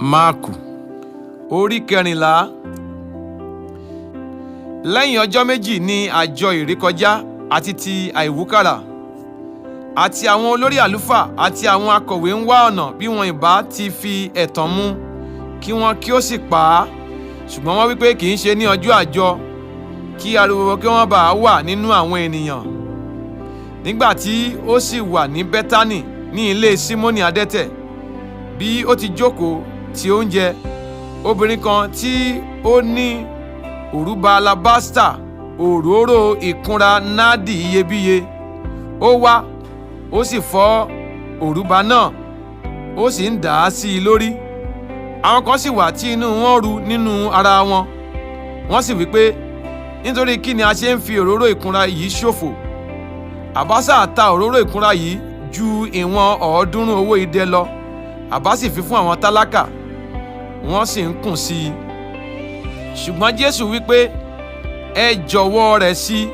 Marku orí kẹrìnlá. Lẹ́yìn ọjọ́ méjì ní àjọ ìrékọjá àti ti àìwúkàrà, àti àwọn olórí àlùfáà àti àwọn akọ̀wé ń wá ọ̀nà bí wọn ìbá ti fi ẹ̀tàn mú kí wọn kí ó sì pa á. Ṣùgbọ́n wọ́n wí pé kì í ṣe ní ọjọ́ àjọ, kí ariwo kí wọ́n bá wà nínú àwọn ènìyàn. Nígbà tí ó sì wà ní Bẹ́tánì ní ilé Símónì adẹ́tẹ̀, bí ó ti jókòó ti oúnjẹ, obìnrin kan tí ó ní òrùba alabasta òróró ìkunra nádì iyebíye, ó wá, ó sì fọ́ òrùba náà, ó sì ń dà á sí i lórí. Àwọn kan sì wà tí inú wọn ru nínú ara wọn, wọ́n sì wí pé, nítorí kí ni a ṣe ń fi òróró ìkunra yìí ṣòfò? Àbá sà ta òróró ìkunra yìí ju ìwọ̀n 300 owó idẹ lọ, àbá sì fi fún àwọn tálákà, wọ́n sì ń kùn sí i. Ṣùgbọ́n Jésù wí pé, ẹ jọ̀wọ́ rẹ̀ sí i.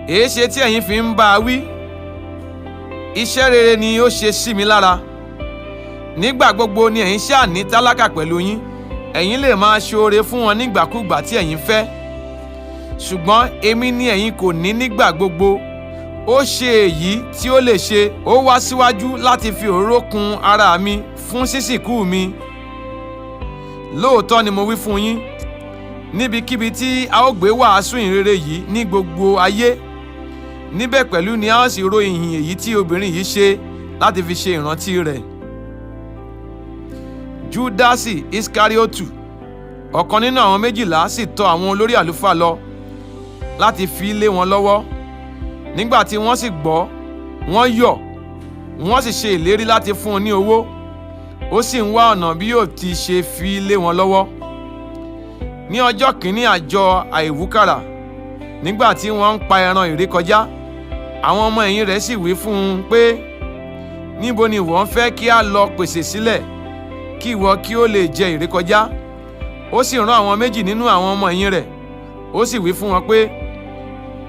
Èéṣe tí ẹ̀yin fi ń bá a wí? Iṣẹ́ rere ni ó ṣe sí mi lára. Nígbà gbogbo ni ẹ̀yin ṣáà ní tálákà pẹ̀lú yín, ẹ̀yin lè máa ṣoore fún wọn nígbàkúgbà tí ẹ̀yin fẹ́. Ṣùgbọ́n èmi ni ẹ̀yin kò ní nígbà gbogbo. Ó ṣe èyí tí ó lè ṣe, ó wá síwájú láti fi òróró kun ara mi fún sísìnkú mi. Lóòótọ́ ni mo wí fún yín, níbikíbi tí a ó gbé wàásù ìhìnrere yìí ní gbogbo ayé, níbẹ̀ pẹ̀lú ni a ó sì ro ìyìn èyí tí obìnrin yìí ṣe láti fi ṣe ìrántí rẹ̀. Júdásì Iskariotu, ọ̀kan nínú àwọn 12, sì tọ̀ àwọn olórí àlùfáà lọ láti fi lé wọn lọ́wọ́. Nígbà tí wọ́n sì gbọ́, wọ́n yọ̀, wọ́n sì ṣe ìlérí láti fún un ní owó. Ó sì ń wá ọ̀nà bí yóò ti ṣe fi lé wọn lọ́wọ́. Ní ọjọ́ kìíní àjọ àìwúkàrà, nígbà tí wọ́n ń pa ẹran ìrékọjá, àwọn ọmọ ẹ̀yìn rẹ̀ sì wí fún un pé, níbo ni ìwọ ń fẹ́ kí a lọ pèsè sílẹ̀ kí ìwọ kí ó lè jẹ ìrékọjá? Ó sì rán àwọn 2 nínú àwọn ọmọ ẹ̀yìn rẹ̀, ó sì wí fún wọn pé,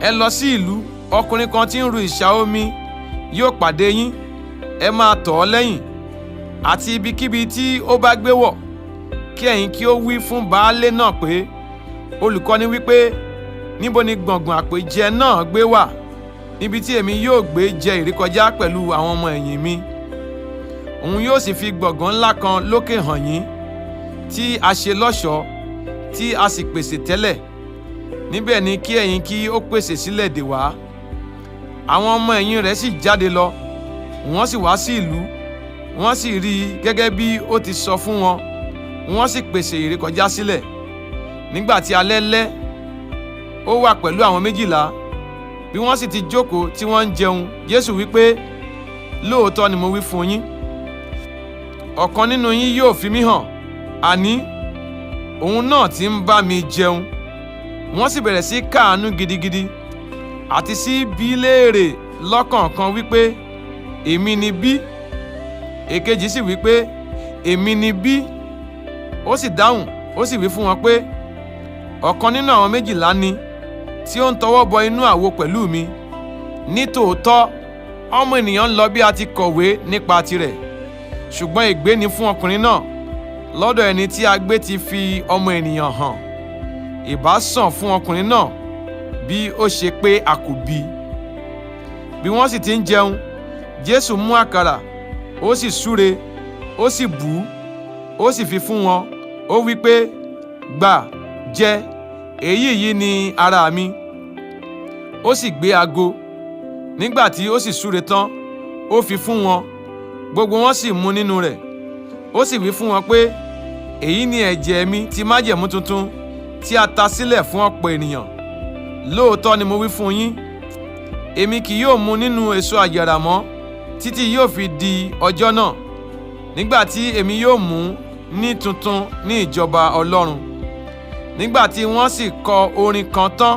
ẹ lọ sí ìlú, ọkùnrin kan tí ń ru ìṣà omi yóò pàdé yín, ẹ máa tọ̀ ọ́ lẹ́yìn, àti ibikíbi tí ó bá gbé wọ̀, kí ẹ̀yin kí ó wí fún baálé náà pé, olùkọ́ni wípé, níbo ni gbọ̀ngàn àpèjẹ náà gbé wà, níbi tí èmi yóò gbé jẹ ìrékọjá pẹ̀lú àwọn ọmọ ẹ̀yìn mi. Òun yóò sì fi gbọ̀ngàn ńlá kan lókè hàn yín, tí a ṣe lọ́ṣọ̀ọ́, tí a sì pèsè tẹ́lẹ̀. Níbẹ̀ ni kí ẹ̀yin kí ó pèsè sílẹ̀ dè wá. Àwọn ọmọ ẹ̀yìn rẹ̀ sì jáde lọ, wọ́n sì wá sí ìlú, wọ́n sì rí i gẹ́gẹ́ bí ó ti sọ fún wọn, wọ́n sì pèsè ìrékọjá sílẹ̀. Nígbà tí alẹ́ lẹ́, ó wà pẹ̀lú àwọn 12. Bí wọ́n sì ti jókòó tí wọ́n ń jẹun, Jésù wí pé, lóòótọ́ ni mo wí fún yín, ọ̀kan nínú yín yóò fi mí hàn, àní òun náà tí ń bá mi jẹun. Wọ́n sì bẹ̀rẹ̀ sí káàánú gidigidi, àti sí bí léèrè lọ́kọ̀ọ̀kan wípé, èmi ni bí? Èkejì sì wípé, èmi ni bí? Ó sì dáhùn, ó sì wí fún wọn pé, ọ̀kan nínú àwọn 12 ni, tí ó ń tọwọ́ bọ inú àwo pẹ̀lú mi. Nítòótọ́, ọmọ ènìyàn ń lọ bí a ti kọ̀wé nípa tirẹ̀, ṣùgbọ́n ègbé ni fún ọkùnrin náà lọ́dọ̀ ẹni tí a gbé ti fi ọmọ ènìyàn hàn. Ìbá sàn fún ọkùnrin náà bí ó ṣe pé a kò bí. Bí wọ́n sì ti ń jẹun, Jésù mú àkàrà, ó sì súre, ó sì bù ú, ó sì fi fún wọn, ó wí pé, gbà, jẹ, èyí yìí ni ara mi. Ó sì gbé ago, nígbà tí ó sì súre tán, ó fi fún wọn, gbogbo wọn sì mu nínú rẹ̀. Ó sì wí fún wọn pé, èyí ni ẹ̀jẹ̀ mi ti májẹ̀mú tuntun, tí a ta sílẹ̀ fún ọ̀pọ̀ ènìyàn. Lóòótọ́ ni mo wí fún yín, èmi kì yóò mu nínú èso àjàrà mọ́ títí yóò fi di ọjọ́ náà, nígbà tí èmi yóò mú ní tuntun ní ìjọba Ọlọ́run. Nígbà tí wọ́n sì kọ orin kan tán,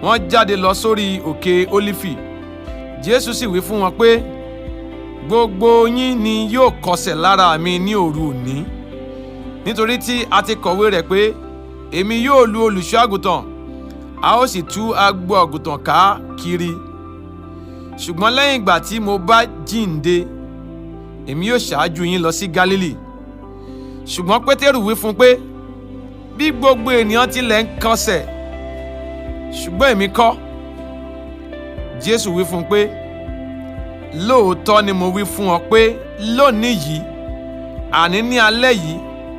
wọ́n jáde lọ sórí òkè Ólífì. Jésù sì wí fún wọn pé, gbogbo yín ni yóò kọsẹ̀ lára mi ní òru òní, nítorí tí a ti kọ̀wé rẹ̀ pé, èmi yóò lu olùṣọ́ àgùntàn, a ó sì tú agbo àgùntàn ká kiri. Ṣùgbọ́n lẹ́yìn ìgbà tí mo bá jíǹde, èmi yóò ṣáájú yín lọ sí Gálílì. Ṣùgbọ́n Pétérù wí fún un pé, bí gbogbo ènìyàn tilẹ̀ ń kọsẹ̀, ṣùgbọ́n èmi kọ́. Jésù wí fún un pé, lóòótọ́ ni mo wí fún ọ pé lónìí yìí, àní ní alẹ́ yìí,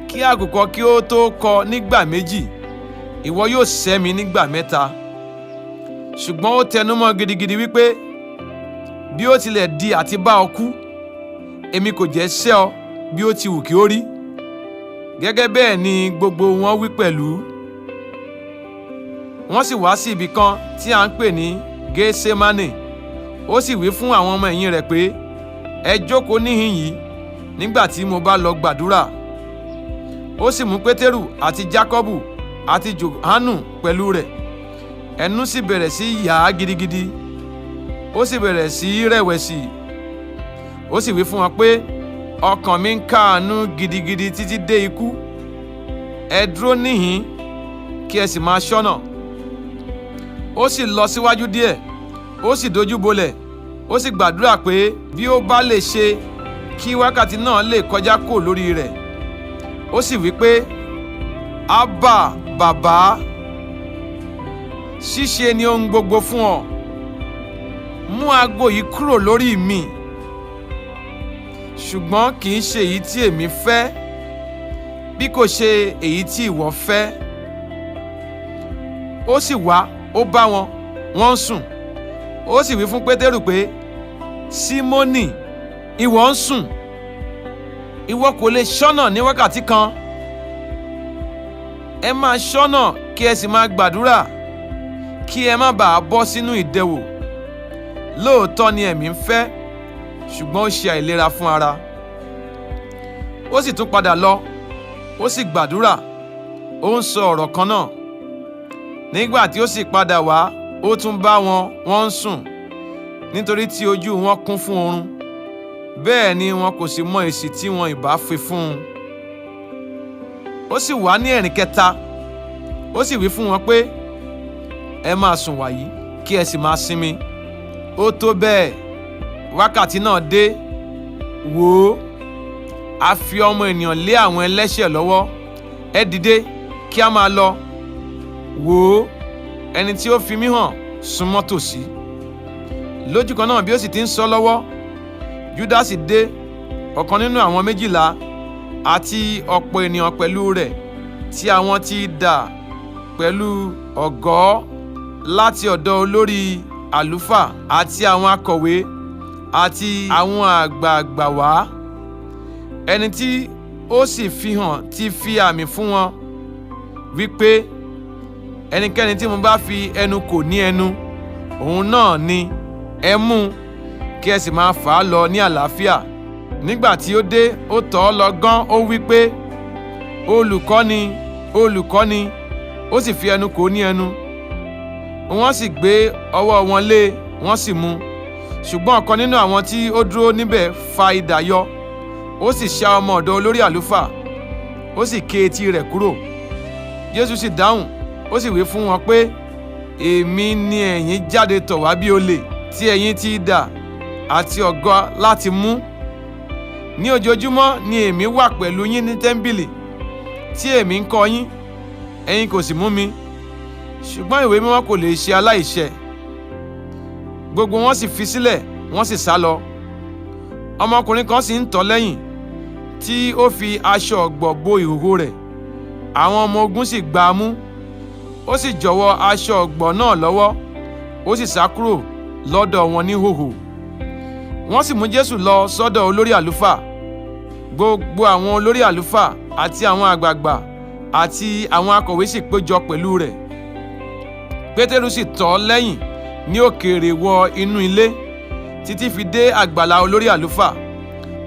kí àkùkọ kí ó tó kọ nígbà méjì, ìwọ yóò sẹ́ mi nígbà mẹ́ta. Ṣùgbọ́n ó tẹnumọ́ gidigidi wípé, bí ó tilẹ̀ di àti bá ọ kú, èmi kò jẹ́ sẹ́ ọ bí ó ti wù kí ó rí. Gẹ́gẹ́ bẹ́ẹ̀ ni gbogbo wọn wí pẹ̀lú. Wọ́n sì wá sí ibi kan tí à ń pè ní Gésémánì. Ó sì wí fún àwọn ọmọ ẹ̀yìn rẹ̀ pé, ẹ jókòó níhìn yìí nígbà tí mo bá lọ gbàdúrà. Ó sì mú Pétérù àti Jákọ́bù àti Jòhánù pẹ̀lú rẹ̀. Ẹnu sì bẹ̀rẹ̀ sí yà á gidigidi. Ó sì bẹ̀rẹ̀ sí rẹ̀wẹ̀sì. Ó sì wí fún wọn pé, ọkàn mi ń káàánú gidigidi títí dé ikú. Ẹ dúró níhìn kí ẹ sì máa ṣọ́nà. Ó sì lọ síwájú díẹ̀, ó sì dojú bolẹ̀, ó sì gbàdúrà pé bí ó bá lè ṣe kí wákàtí náà lè kọjá kò lórí rẹ̀. Ó sì wí pé, Ábà, Bàbá, ṣíṣe ni ohun gbogbo fún ọ. Mú ago yìí kúrò lórí mi. Ṣùgbọ́n kì í ṣe èyí tí èmi fẹ́, bí kò ṣe èyí tí ìwọ fẹ́. Ó sì wá, ó bá wọn, wọ́n ń sùn. Ó sì wí fún Pétérù pé, Símónì, ìwọ ń sùn? Ìwọ kò lè ṣọ́nà ní wákàtí kan? Ẹ máa ṣọ́nà kí ẹ sì máa gbàdúrà, kí ẹ má bàa bọ́ sínú ìdẹwò. Lóòótọ́ ni ẹ̀mí ń fẹ́, ṣùgbọ́n ó ṣe àìlera fún ara. Ó sì tún padà lọ, ó sì gbàdúrà, ó ń sọ ọ̀rọ̀ kan náà. Nígbà tí ó sì padà wá, ó tún bá wọn, wọ́n ń sùn, nítorí tí ojú wọn kún fún oorun. Bẹ́ẹ̀ ni wọn kò sì mọ èsì tí wọn ìbá fi fún un. Ó sì wá ní ẹ̀rìn kẹta, ó sì wí fún wọn pé, ẹ máa sùn wàyí, kí ẹ sì máa sinmi. Ó tó bẹ́ẹ̀, wákàtí náà dé. Wò ó, a fi ọmọ ènìyàn lé àwọn ẹlẹ́ṣẹ̀ lọ́wọ́. Ẹ dìde, kí a máa lọ. Wò ó, ẹni tí ó fi mí hàn súnmọ́ tòsí. Lójú kan náà bí ó sì ti ń sọ lọ́wọ́, Júdásì dé, ọ̀kan nínú àwọn 12, àti ọ̀pọ̀ ènìyàn pẹ̀lú rẹ̀, tí àwọn ti dà pẹ̀lú ọ̀gọ́ láti ọ̀dọ̀ olórí àlùfáà àti àwọn akọ̀wé àti àwọn àgbààgbà wá. Ẹni tí ó sì fi hàn ti fi àmì fún wọn, wípé ẹnikẹ́ni tí mo bá fi ẹnu kò ní ẹnu, òun náà ni ẹ mú, kí ẹ sì máa fà á lọ ní àlàáfíà. Nígbà tí ó dé, ó tọ̀ ọ́ lọ gán, ó wí pé, Olùkọ́ni, Olùkọ́ni, ó sì fi ẹnu kò ní ẹnu. Wọ́n sì gbé ọwọ́ wọn lé, wọ́n sì mú. Ṣùgbọ́n ọ̀kan nínú àwọn tí ó dúró níbẹ̀ fa idà yọ, ó sì ṣá ọmọ ọ̀dọ̀ olórí àlùfáà, ó sì ké etí rẹ̀ kúrò. Jésù sì dáhùn, ó sì wí fún wọn pé, èmi ni ẹ̀yin jáde tọ̀ wá bí olè, tí ẹ̀yin ti idà àti ọ̀gọ láti mú. Ní ojoojúmọ́ ni èmi wà pẹ̀lú yín ní tẹ́ḿpìlì, tí èmi ń kọ́ yín, ẹ̀yin kò sì mú mi. Ṣùgbọ́n ìwé mímọ́ kò lè ṣe aláìṣẹ̀. Gbogbo wọn sì fi sílẹ̀, wọ́n sì sá lọ. Ọmọkùnrin kan sì ń tọ̀ lẹ́yìn, tí ó fi aṣọ ọ̀gbọ̀ bo ìhòhò rẹ̀. Àwọn ọmọ ogun sì gbá a mú. Ó sì jọ̀wọ́ aṣọ ọ̀gbọ̀ náà lọ́wọ́, ó sì sá kúrò lọ́dọ̀ wọn níhòhò. Wọ́n sì mú Jésù lọ sọ́dọ̀ olórí àlùfáà. Gbogbo àwọn olórí àlùfáà àti àwọn àgbààgbà àti àwọn akọ̀wé sì péjọ pẹ̀lú rẹ̀. Pétérù sì tọ̀ ọ́ lẹ́yìn ní òkèèrè wọ inú ilé, títí fi dé àgbàlá olórí àlùfáà.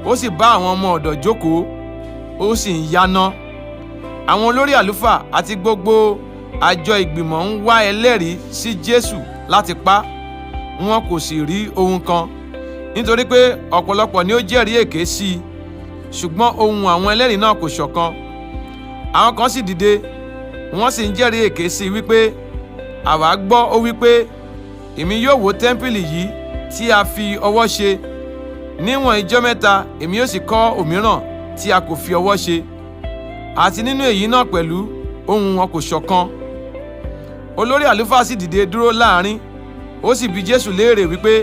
Ó sì bá àwọn ọmọ ọ̀dọ̀ jókòó, ó sì ń yáná. Àwọn olórí àlùfáà àti gbogbo àjọ ìgbìmọ̀ ń wá ẹlẹ́rìí sí Jésù láti pa á. Wọn kò sì rí ohun kan, nítorí pé ọ̀pọ̀lọpọ̀ ni ó jẹ́rìí èké sí i. Ṣùgbọ́n ohùn àwọn ẹlẹ́rìí náà kò ṣọ̀kan. Àwọn kan sì dìde, wọ́n sì ń jẹ́rìí èké sí i wípé, àwa gbọ́ ó wípé, èmi yóò wó tẹ́ḿpìlì yìí tí a fi ọwọ́ ṣe. Níwọ̀n ijọ́ 3 èmi yóò sì kọ́ òmíràn tí a kò fi ọwọ́ ṣe. àti nínú èyí náà pẹ̀lú ohùn wọn kò ṣọ̀kan. Olórí àlùfáà sì dìde dúró láàrin, ó sì bi Jésù léèrè wípé,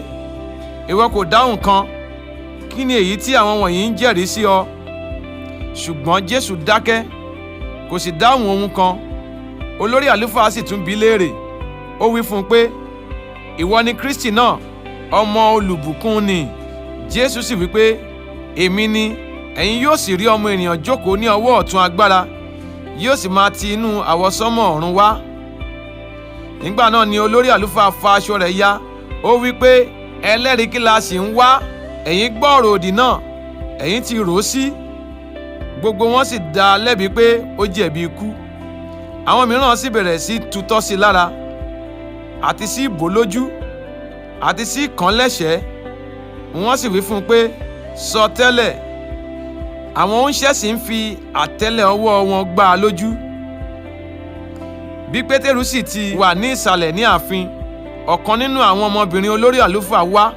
ìwọ kò dáhùn kan, kí ni èyí tí àwọn wọ̀nyí ń jẹ́rìí sí ọ? Ṣùgbọ́n Jésù dákẹ́, kò sì dáhùn ohun kan. Olórí àlùfáà sì tún bi léèrè, ó wí fún un pé, ìwọ ni Kristi náà, ọmọ olùbùkún ni. Jésù sì wí pé, èmi ni. Ẹ̀yin yóò sì rí ọmọ ènìyàn jókòó ní ọwọ́ ọ̀tún agbára, yóò sì máa ti inú àwọsánmọ̀ ọ̀run wá. Nígbà náà ni olórí àlùfáà fa aṣọ rẹ̀ ya, ó wí pé, ẹlẹ́rìí kí la sì ń wá? Ẹ̀yin gbọ́ ọ̀rọ̀ òdì náà, ẹ̀yin ti rò ó sí. Gbogbo wọn sì dá a lẹ́bi pé ó jẹ̀bi ikú. Àwọn mìíràn sì bẹ̀rẹ̀ sí tutọ́ sí lára, àti sí bò lójú, àti sí kàn lẹ́ṣẹ̀ẹ́. Wọ́n sì wí fún un pé, sọ tẹ́lẹ̀. Àwọn oníṣẹ́ sì ń fi àtẹ́lẹ̀ ọwọ́ wọn gbá a lójú. Bí Pétérù sì ti wà ní ìsàlẹ̀ ní ààfin, ọ̀kan nínú àwọn ọmọbìnrin olórí àlùfáà wá.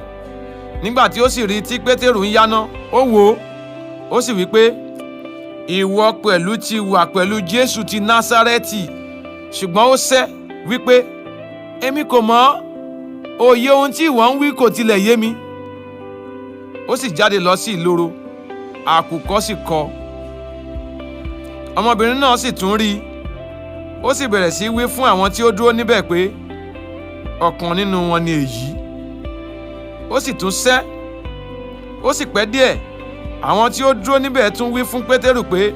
Nígbà tí ó sì rí tí Pétérù ń yáná, ó wò ó, ó sì wí pé, ìwọ pẹ̀lú ti wà pẹ̀lú Jésù ti Násárẹ́tì. Ṣùgbọ́n ó sẹ́ wípé, èmi kò mọ̀ ọ́, òye ohun tí ìwọ ń wí kò tilẹ̀ yé mi. Ó sì jáde lọ sí ìloro, àkùkọ sì kọ. Ọmọbìnrin náà sì tún rí i, ó sì bẹ̀rẹ̀ sí wí fún àwọn tí ó dúró níbẹ̀ pé, ọ̀kan nínú wọn ni èyí. Ó sì tún sẹ́. Ó sì pẹ́ díẹ̀, àwọn tí ó dúró níbẹ̀ tún wí fún Pétérù pé,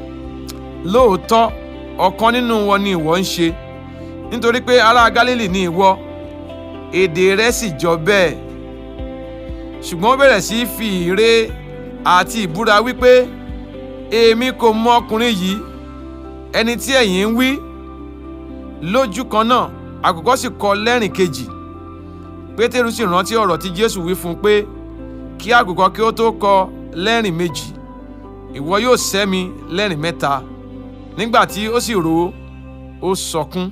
lóòótọ́ ọ̀kan nínú wọn ni ìwọ ń ṣe, nítorí pé ará Gálílì ni ìwọ, èdè rẹ sì jọ bẹ́ẹ̀. Ṣùgbọ́n ó bẹ̀rẹ̀ sí fi ìre àti ìbúra wípé, èmi kò mọ ọkùnrin yìí, ẹni tí ẹ̀yin ń wí. Lójú kan náà àkùkọ sì kọ lẹ́rìn kejì. Pétérù sì rántí ọ̀rọ̀ tí Jésù wí fún un pé, kí àkùkọ kí ó tó kọ lẹ́rìn méjì, ìwọ yóò sẹ́ mi lẹ́rìn mẹ́ta. Nígbà tí ó sì rò ó, ó sọkún.